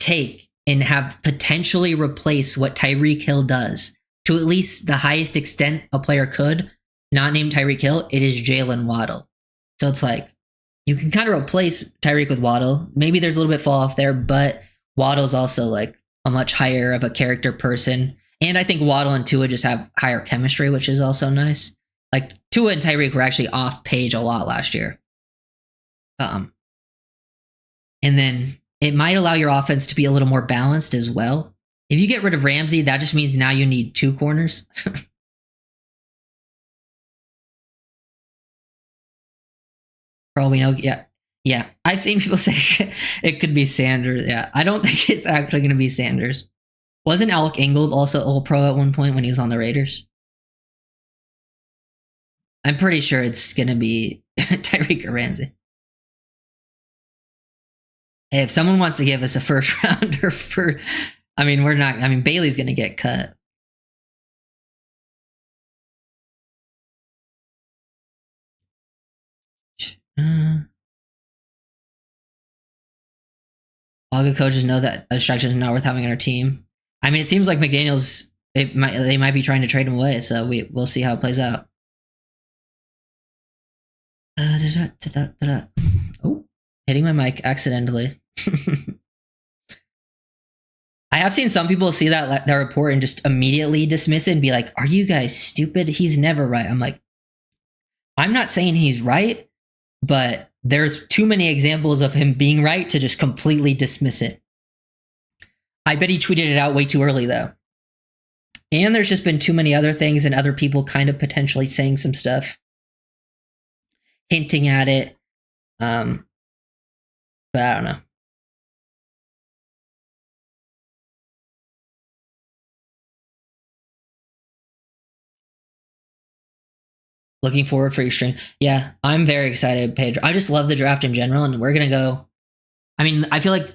take and have potentially replace what Tyreek Hill does to at least the highest extent a player could, not named Tyreek Hill, it is Jaylen Waddle. So it's like, you can kind of replace Tyreek with Waddle. Maybe there's a little bit fall off there, but Waddle's also like a much higher of a character person. And I think Waddle and Tua just have higher chemistry, which is also nice. Like Tua and Tyreek were actually off page a lot last year. And then it might allow your offense to be a little more balanced as well. If you get rid of Ramsey, that just means now you need two corners. For all we know, yeah. Yeah, I've seen people say it could be Sanders. Yeah, I don't think it's actually going to be Sanders. Wasn't Alec Ingold also All-Pro at one point when he was on the Raiders? I'm pretty sure it's going to be Tyreek or Ramsey. Hey, if someone wants to give us a first rounder for, we're not. Bailey's going to get cut. All good coaches know that a distraction is not worth having on our team. It seems like McDaniels, they might be trying to trade him away, so we'll see how it plays out. Oh, hitting my mic accidentally. I have seen some people see that report and just immediately dismiss it and be like, "Are you guys stupid? He's never right." I'm like, I'm not saying he's right, but there's too many examples of him being right to just completely dismiss it. I bet he tweeted it out way too early, though. And there's just been too many other things and other people kind of potentially saying some stuff, hinting at it. But I don't know. Looking forward for your stream. Yeah, I'm very excited, Pedro. I just love the draft in general, and we're going to go. I feel like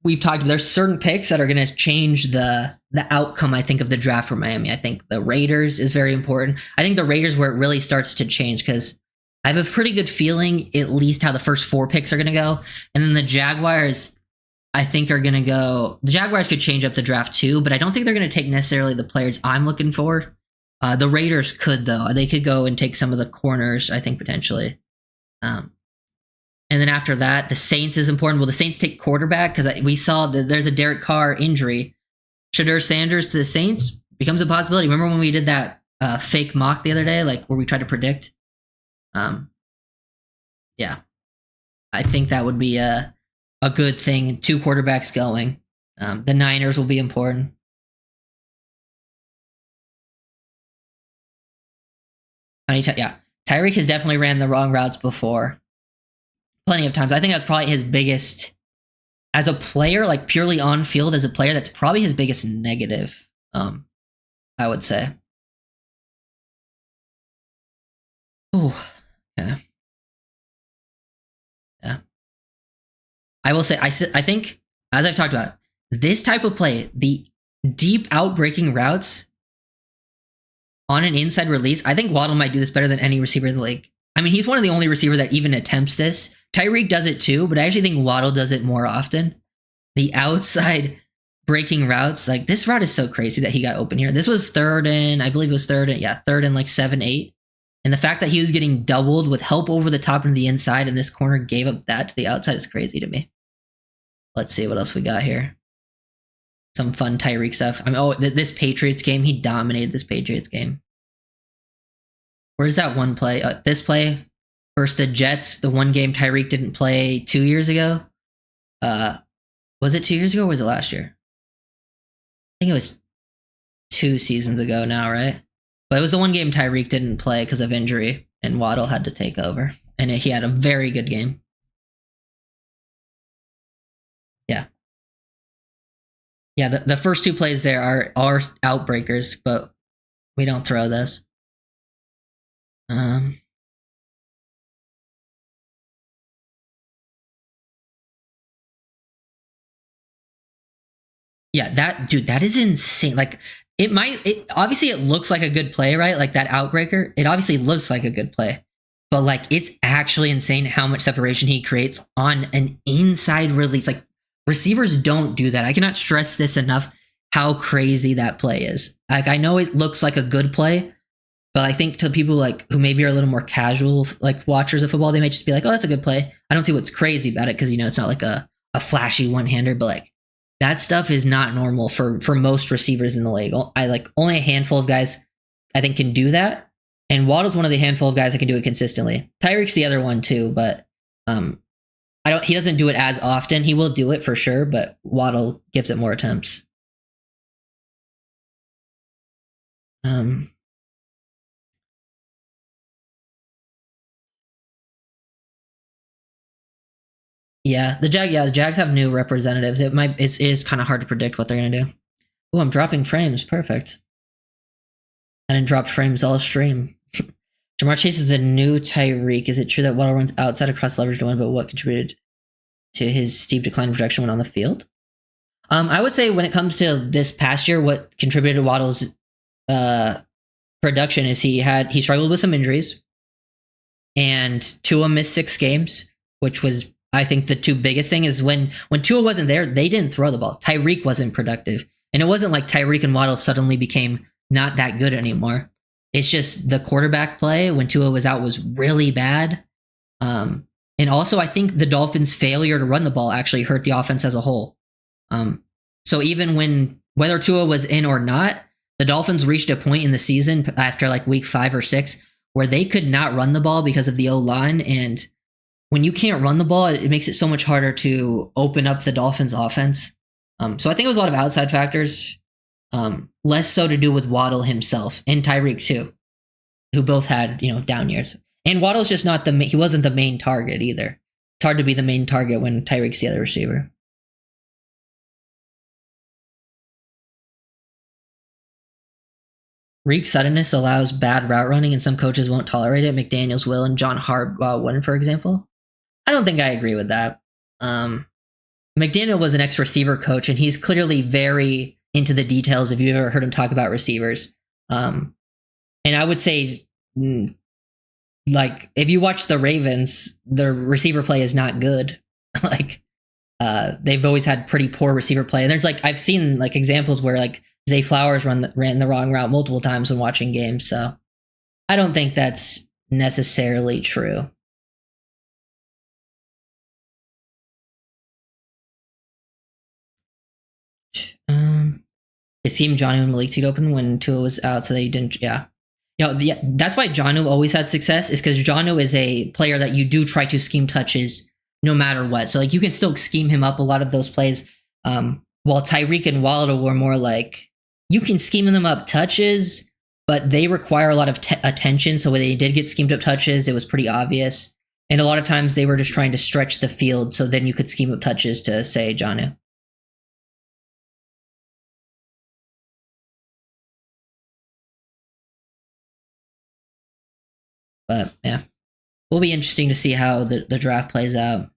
we've talked, there's certain picks that are going to change the outcome, I think, of the draft for Miami. I think the Raiders is very important. I think the Raiders where it really starts to change, because I have a pretty good feeling at least how the first 4 picks are going to go. And then the Jaguars, I think, are going to go. The Jaguars could change up the draft too, but I don't think they're going to take necessarily the players I'm looking for. The Raiders could, though. They could go and take some of the corners, I think, potentially. And then after that, the Saints is important. Will the Saints take quarterback? Because we saw that there's a Derek Carr injury. Shedeur Sanders to the Saints becomes a possibility. Remember when we did that fake mock the other day, like where we tried to predict? Yeah. I think that would be a good thing. 2 quarterbacks going. The Niners will be important. Yeah. Tyreek has definitely ran the wrong routes before. Plenty of times. I think that's probably his biggest, as a player, like purely on field as a player, that's probably his biggest negative, I would say. Oh, yeah. Yeah. I will say, I think, as I've talked about, this type of play, the deep outbreaking routes on an inside release, I think Waddle might do this better than any receiver in the league. I mean, he's one of the only receivers that even attempts this. Tyreek does it too, but I actually think Waddle does it more often. The outside breaking routes, like this route is so crazy that he got open here. This was third and third and like 7-8. And the fact that he was getting doubled with help over the top and the inside, and this corner gave up that to the outside is crazy to me. Let's see what else we got here. Some fun Tyreek stuff. I mean, this Patriots game, he dominated this Patriots game. Where's that one play? This play versus the Jets, the one game Tyreek didn't play 2 years ago. Was it 2 years ago or was it last year? I think it was 2 seasons ago now, right? But it was the one game Tyreek didn't play because of injury, and Waddle had to take over. And he had a very good game. Yeah. Yeah, the first 2 plays there are outbreakers, but we don't throw those. Yeah, that is insane. Like obviously it looks like a good play, right? Like that outbreaker, it obviously looks like a good play. But like it's actually insane how much separation he creates on an inside release. Like receivers don't do that. I cannot stress this enough how crazy that play is. Like I know it looks like a good play, but I think to people like who maybe are a little more casual like watchers of football, they may just be like, "Oh, that's a good play." I don't see what's crazy about it because it's not like a flashy one-hander, but like that stuff is not normal for most receivers in the league. I like only a handful of guys I think can do that, and Waddle's one of the handful of guys that can do it consistently. Tyreek's the other one too, but he doesn't do it as often. He will do it for sure, but Waddle gives it more attempts. Yeah, the Jags have new representatives. It is kind of hard to predict what they're gonna do. Oh, I'm dropping frames. Perfect. I didn't drop frames all stream. Jamar Chase is the new Tyreek. Is it true that Waddle runs outside across leverage to win, but what contributed to his steep decline in production when on the field? I would say when it comes to this past year, what contributed to Waddle's production is he struggled with some injuries, and Tua missed 6 games, which was I think the 2 biggest thing is when Tua wasn't there, they didn't throw the ball. Tyreek wasn't productive, and it wasn't like Tyreek and Waddle suddenly became not that good anymore. It's just the quarterback play when Tua was out was really bad. And also, I think the Dolphins' failure to run the ball actually hurt the offense as a whole. So even whether Tua was in or not, the Dolphins reached a point in the season after like week 5 or 6 where they could not run the ball because of the O-line. And when you can't run the ball, it makes it so much harder to open up the Dolphins' offense. So I think it was a lot of outside factors. Less so to do with Waddle himself and Tyreek too, who both had down years. And Waddle's just not he wasn't the main target either. It's hard to be the main target when Tyreek's the other receiver. Reek's suddenness allows bad route running, and some coaches won't tolerate it. McDaniels will, and John Harbaugh wouldn't, for example. I don't think I agree with that. McDaniel was an ex-receiver coach, and he's clearly very into the details if you've ever heard him talk about receivers. And I would say, like, if you watch the Ravens, their receiver play is not good. Like, they've always had pretty poor receiver play. And there's I've seen examples where Zay Flowers ran the wrong route multiple times when watching games. So I don't think that's necessarily true. It seemed Jonnu and Malik to get open when Tua was out, so they didn't. Yeah, that's why Jonnu always had success, is because Jonnu is a player that you do try to scheme touches no matter what. So you can still scheme him up a lot of those plays. While Tyreek and Waddle were more you can scheme them up touches, but they require a lot of attention. So when they did get schemed up touches, it was pretty obvious. And a lot of times they were just trying to stretch the field so then you could scheme up touches to say Jonnu. But yeah, will be interesting to see how the draft plays out.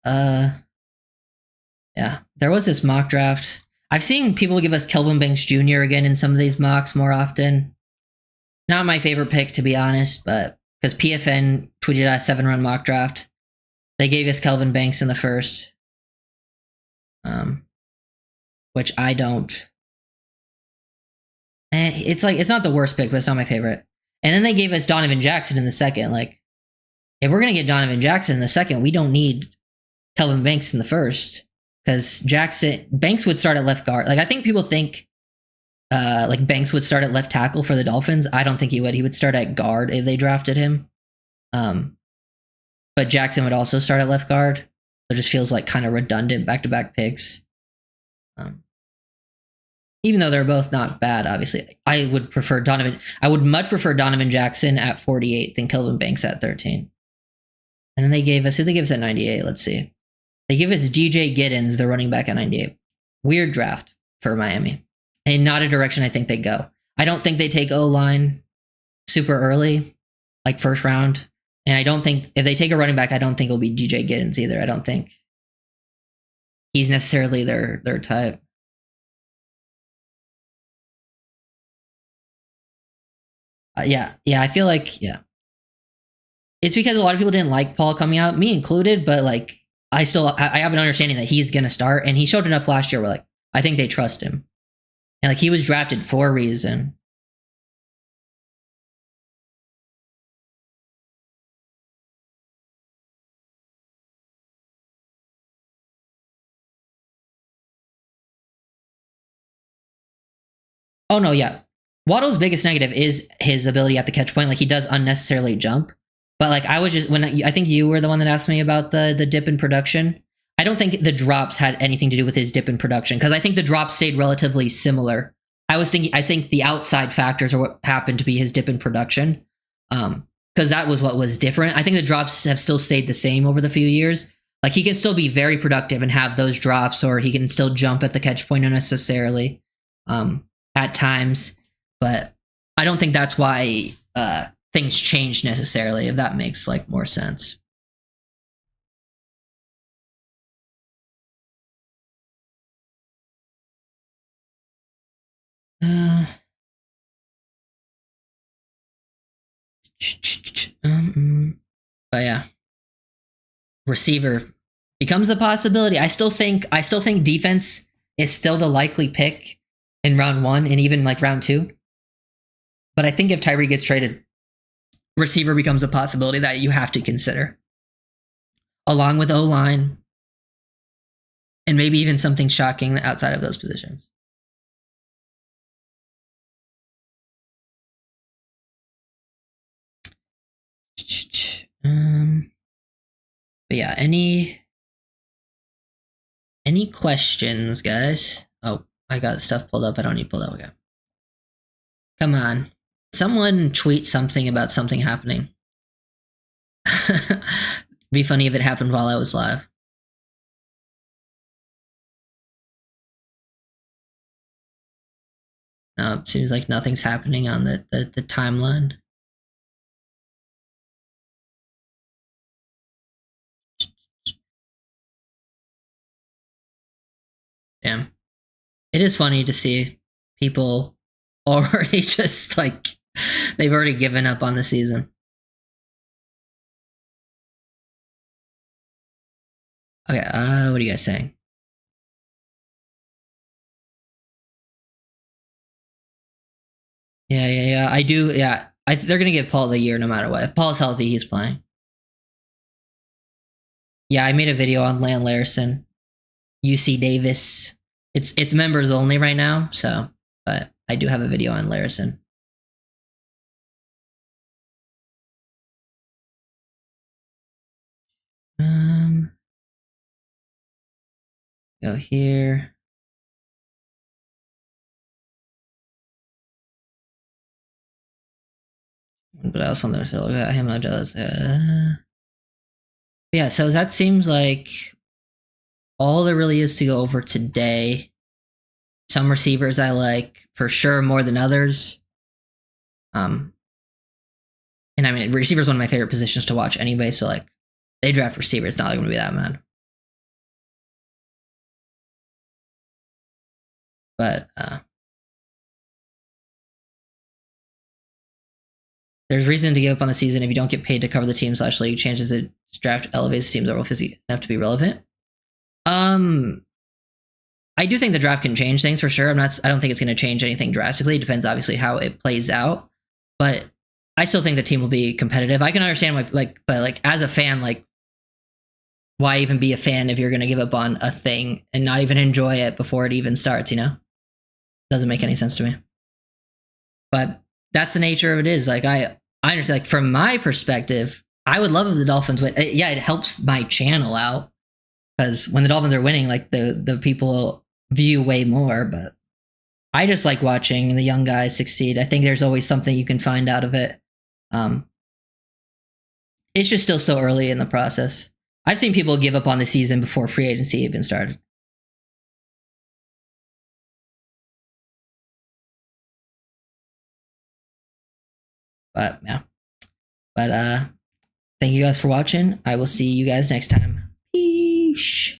Yeah, there was this mock draft. I've seen people give us Kelvin Banks Jr. again in some of these mocks more often. Not my favorite pick, to be honest, but because PFN tweeted a 7-run mock draft, they gave us Kelvin Banks in the first, which I don't. It's like it's not the worst pick, but it's not my favorite. And then they gave us Donovan Jackson in the second. Like, if we're gonna get Donovan Jackson in the second, we don't need Kelvin Banks in the first, because Banks would start at left guard. Like, I think people think like Banks would start at left tackle for the Dolphins. I don't think he would. He would start at guard if they drafted him. But Jackson would also start at left guard. So it just feels like kind of redundant back-to-back picks. Even though they're both not bad, obviously. I would much prefer Donovan Jackson at 48 than Kelvin Banks at 13. And then they gave us, who they gave us at 98? Let's see. They give us DJ Giddens, the running back, at 98. Weird draft for Miami. And not a direction I think they go. I don't think they take O-line super early, like first round. And I don't think, if they take a running back, I don't think it'll be DJ Giddens either. I don't think he's necessarily their type. Yeah, I feel like, yeah. It's because a lot of people didn't like Paul coming out, me included, but like, I have an understanding that he's going to start, and he showed enough last year where, like, I think they trust him. And like, he was drafted for a reason. Oh no, yeah. Waddle's biggest negative is his ability at the catch point. Like, he does unnecessarily jump. But like, I was just, I think you were the one that asked me about the dip in production. I don't think the drops had anything to do with his dip in production, because I think the drops stayed relatively similar. I think the outside factors are what happened to be his dip in production. Because that was what was different. I think the drops have still stayed the same over the few years. Like, he can still be very productive and have those drops, or he can still jump at the catch point unnecessarily at times. But I don't think that's why things changed necessarily, if that makes like more sense. But yeah, receiver becomes a possibility. I still think defense is still the likely pick in round 1 and even like round 2. But I think if Tyreek gets traded, receiver becomes a possibility that you have to consider, along with O-line, and maybe even something shocking outside of those positions. But yeah, any questions, guys? Oh, I got stuff pulled up. I don't need pulled up. Okay. Come on. Someone tweet something about something happening. Be funny if it happened while I was live. No, seems like nothing's happening on the timeline. Damn. It is funny to see people already just like, they've already given up on the season. Okay, what are you guys saying? Yeah. I do. Yeah, they're gonna give Paul the year no matter what. If Paul's healthy, he's playing. Yeah, I made a video on Lan Larson, UC Davis. It's members only right now, so, but I do have a video on Larson. Go here. But I also want to look at him. Yeah, so that seems like all there really is to go over today. Some receivers I like for sure more than others. And I mean, receiver is one of my favorite positions to watch anyway. So like, they draft receiver, it's not like going to be that mad. But there's reason to give up on the season if you don't get paid to cover the team / league. Chances that draft elevates teams that will physically enough to be relevant. I do think the draft can change things for sure. I don't think it's going to change anything drastically. It depends obviously how it plays out, but I still think the team will be competitive. I can understand why, but as a fan, why even be a fan if you're going to give up on a thing and not even enjoy it before it even starts? Doesn't make any sense to me. But that's the nature of it. Is I understand. From my perspective, I would love if the Dolphins win. Yeah, it helps my channel out because when the Dolphins are winning, the people view way more. But I just like watching the young guys succeed. I think there's always something you can find out of it. It's just still so early in the process. I've seen people give up on the season before free agency even started. But yeah. But thank you guys for watching. I will see you guys next time. Peace.